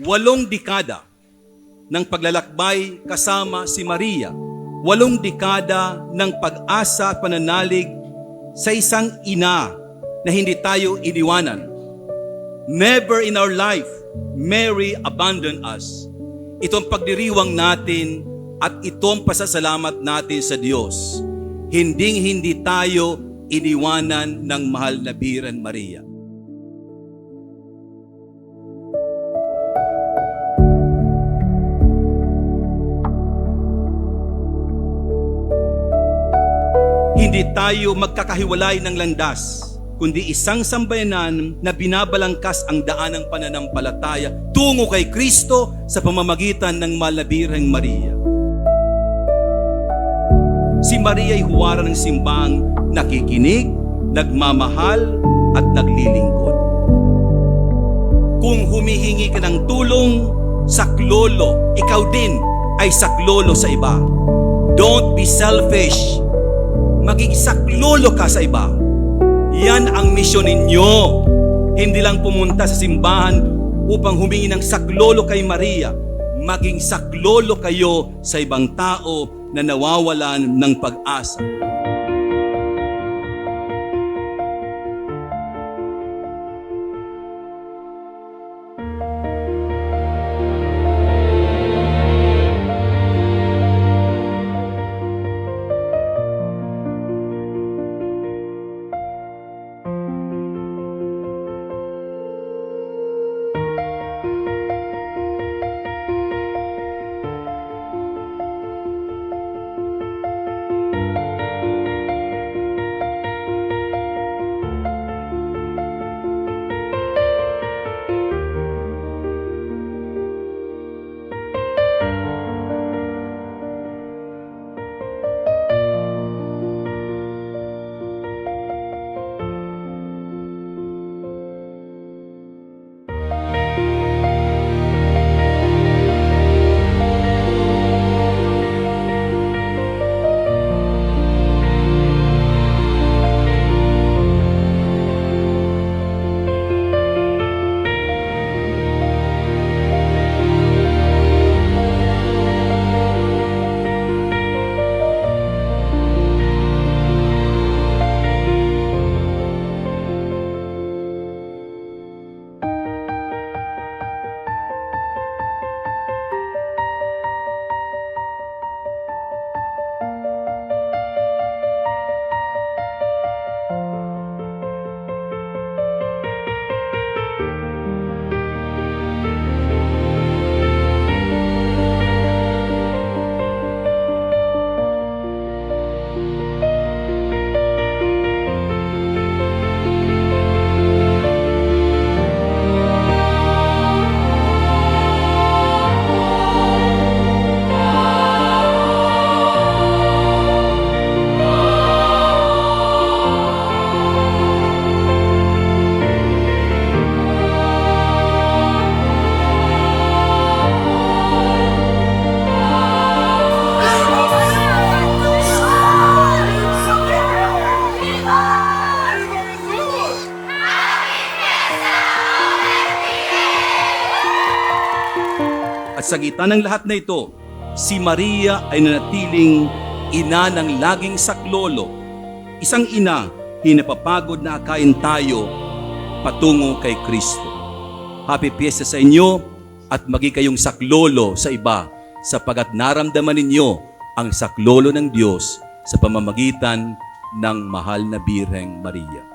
8 dekada ng paglalakbay kasama si Maria. 8 dekada ng pag-asa at pananalig sa isang ina na hindi tayo iniwanan. Never in our life, Mary abandoned us. Itong pagdiriwang natin at itong pasasalamat natin sa Diyos. Hindi tayo iniwanan ng mahal na Birhen Maria. Hindi tayo magkakahiwalay ng landas, kundi isang sambayanan na binabalangkas ang daan ng pananampalataya tungo kay Kristo sa pamamagitan ng mahal na Birhen Maria. Si Maria ay huwara ng simbang nakikinig, nagmamahal at naglilingkod. Kung humihingi ka ng tulong, saklolo, ikaw din ay saklolo sa iba. Don't be selfish. Maging saklolo ka sa iba. Yan ang misyon ninyo. Hindi lang pumunta sa simbahan upang humingi ng saklolo kay Maria. Maging saklolo kayo sa ibang tao na nawawalan ng pag-asa. At sa gitna ng lahat na ito, si Maria ay nanatiling ina ng laging saklolo. Isang ina, hinapapagod na akayin tayo patungo kay Kristo. Happy Fiesta sa inyo at maging kayong saklolo sa iba sapagat naramdaman ninyo ang saklolo ng Diyos sa pamamagitan ng mahal na Birhen Maria.